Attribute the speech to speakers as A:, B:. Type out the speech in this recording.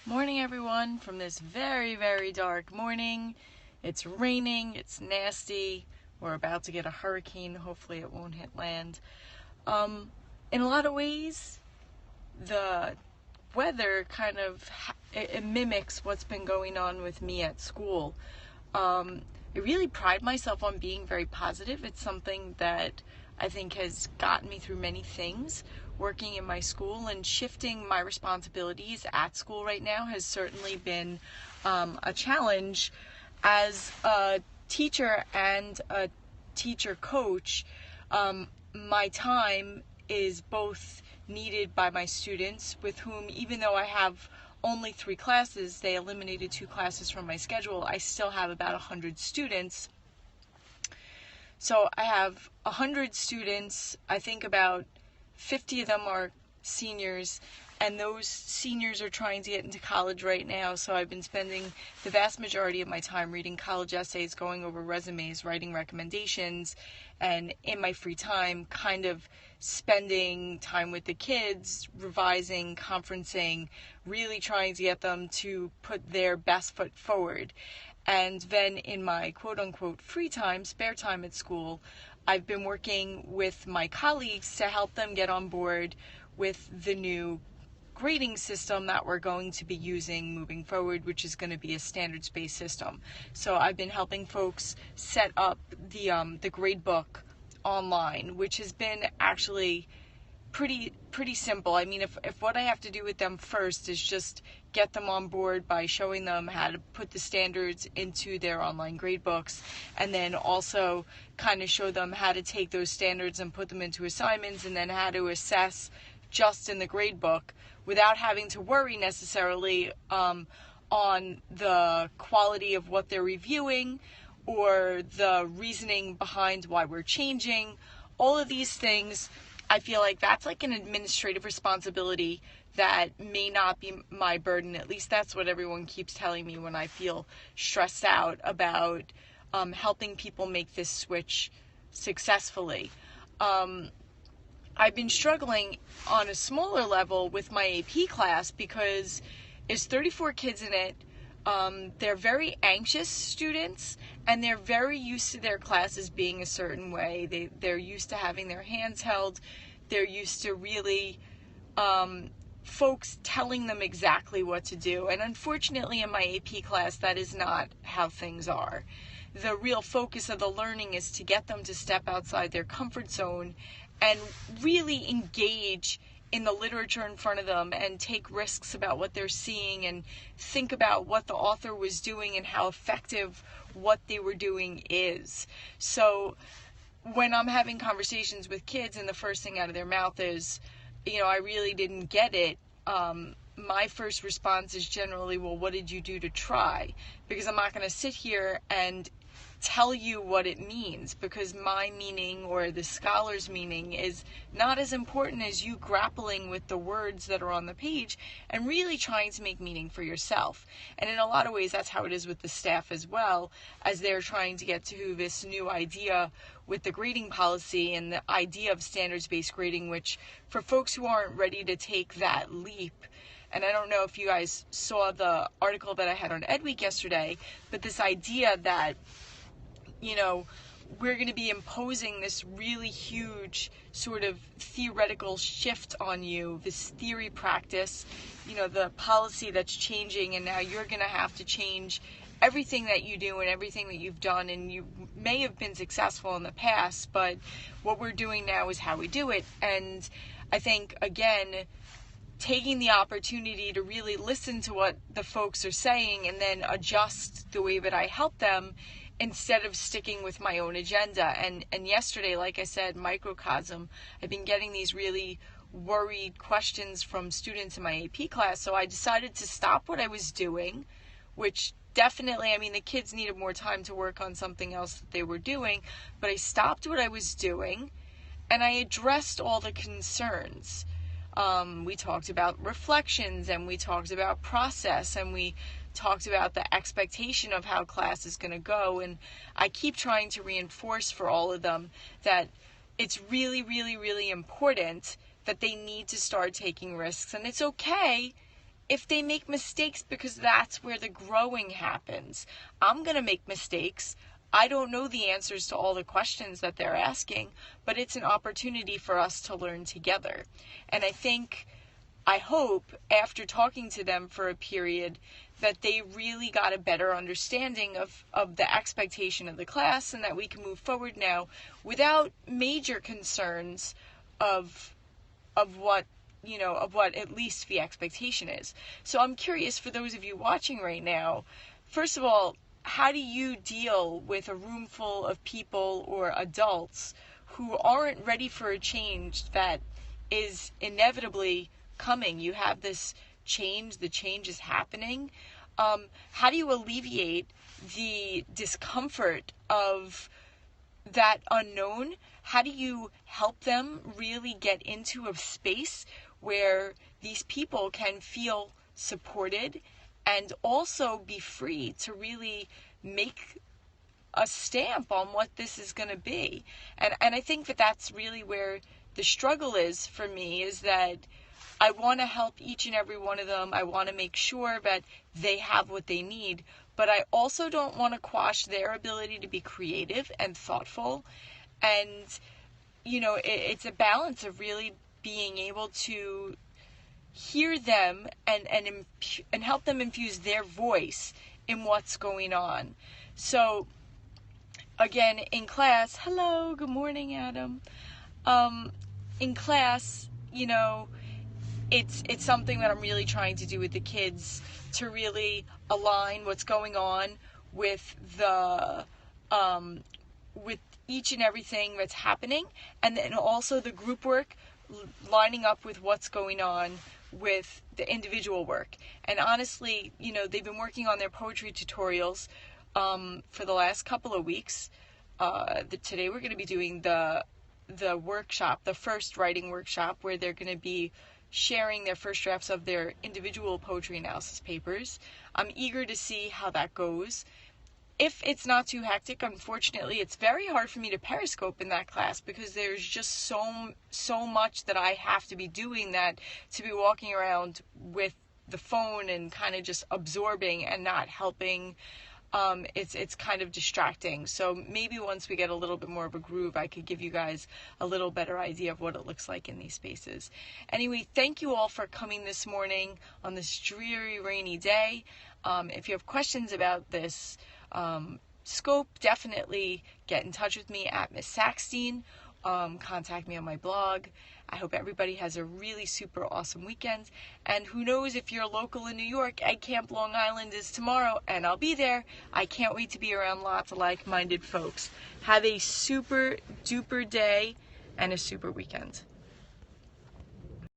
A: Morning, everyone, from this very, very dark morning. It's raining, it's nasty. We're about to get a hurricane. Hopefully, it won't hit land. In a lot of ways, the weather kind of it mimics what's been going on with me at school. I really pride myself on being very positive. It's something that I think has gotten me through many things. Working in my school and shifting my responsibilities at school right now has certainly been a challenge. As a teacher and a teacher coach, my time is both needed by my students, with whom, even though I have only 3 classes, they eliminated 2 classes from my schedule, I still have about 100 students. So I have 100 students. I think about 50 of them are seniors, and those seniors are trying to get into college right now, so I've been spending the vast majority of my time reading college essays, going over resumes, writing recommendations, and in my free time kind of spending time with the kids, revising, conferencing, really trying to get them to put their best foot forward. And then in my quote-unquote free time, spare time at school, I've been working with my colleagues to help them get on board with the new grading system that we're going to be using moving forward, which is going to be a standards-based system. So I've been helping folks set up the grade book online, which has been actually pretty simple. I mean, if what I have to do with them first is just get them on board by showing them how to put the standards into their online grade books, and then also kind of show them how to take those standards and put them into assignments, and then how to assess just in the grade book without having to worry necessarily on the quality of what they're reviewing or the reasoning behind why we're changing. All of these things, I feel like that's like an administrative responsibility that may not be my burden. At least that's what everyone keeps telling me when I feel stressed out about helping people make this switch successfully. I've been struggling on a smaller level with my AP class because there's 34 kids in it. They're very anxious students, and they're very used to their classes being a certain way. They're used to having their hands held. They're used to really folks telling them exactly what to do. And unfortunately, in my AP class, that is not how things are. The real focus of the learning is to get them to step outside their comfort zone and really engage in the literature in front of them and take risks about what they're seeing and think about what the author was doing and how effective what they were doing is. So when I'm having conversations with kids and the first thing out of their mouth is, I really didn't get it, my first response is generally, well, what did you do to try? Because I'm not going to sit here and tell you what it means, because my meaning or the scholar's meaning is not as important as you grappling with the words that are on the page and really trying to make meaning for yourself. And in a lot of ways, that's how it is with the staff as well, as they're trying to get to this new idea with the grading policy and the idea of standards-based grading, which for folks who aren't ready to take that leap, and I don't know if you guys saw the article that I had on Ed Week yesterday, but this idea that we're going to be imposing this really huge sort of theoretical shift on you, this theory practice, the policy that's changing, and now you're going to have to change everything that you do and everything that you've done, and you may have been successful in the past, but what we're doing now is how we do it. And I think, again, taking the opportunity to really listen to what the folks are saying and then adjust the way that I help them, instead of sticking with my own agenda. And yesterday, like I said, microcosm, I've been getting these really worried questions from students in my AP class, so I decided to stop what I was doing, which definitely, the kids needed more time to work on something else that they were doing, but I stopped what I was doing, and I addressed all the concerns. We talked about reflections, and we talked about process, and we talked about the expectation of how class is going to go, and I keep trying to reinforce for all of them that it's really, really, really important that they need to start taking risks, and it's okay if they make mistakes, because that's where the growing happens. I'm going to make mistakes. I don't know the answers to all the questions that they're asking, but it's an opportunity for us to learn together. And I hope, after talking to them for a period, that they really got a better understanding of the expectation of the class, and that we can move forward now without major concerns of what at least the expectation is. So I'm curious, for those of you watching right now, first of all, how do you deal with a room full of people or adults who aren't ready for a change that is inevitably coming? You have this change, the change is happening. How do you alleviate the discomfort of that unknown? How do you help them really get into a space where these people can feel supported and also be free to really make a stamp on what this is going to be? And I think that that's really where the struggle is for me, is that I want to help each and every one of them. I want to make sure that they have what they need, but I also don't want to quash their ability to be creative and thoughtful. And, it's a balance of really being able to hear them and help them infuse their voice in what's going on. So, again, in class, hello, good morning, Adam. In class, it's something that I'm really trying to do with the kids, to really align what's going on with with each and everything that's happening, and then also the group work lining up with what's going on with the individual work. And honestly, they've been working on their poetry tutorials for the last couple of weeks. Today we're going to be doing the workshop, the first writing workshop, where they're going to be sharing their first drafts of their individual poetry analysis papers. I'm eager to see how that goes. If it's not too hectic, unfortunately, it's very hard for me to periscope in that class, because there's just so much that I have to be doing, that to be walking around with the phone and kind of just absorbing and not helping, it's kind of distracting. So maybe once we get a little bit more of a groove, I could give you guys a little better idea of what it looks like in these spaces. Anyway, thank you all for coming this morning on this dreary, rainy day. If you have questions about this scope, definitely get in touch with me at Miss Sackstein. Contact me on my blog. I hope everybody has a really super awesome weekend. And who knows, if you're local in New York, Egg Camp Long Island is tomorrow, and I'll be there. I can't wait to be around lots of like-minded folks. Have a super duper day and a super weekend.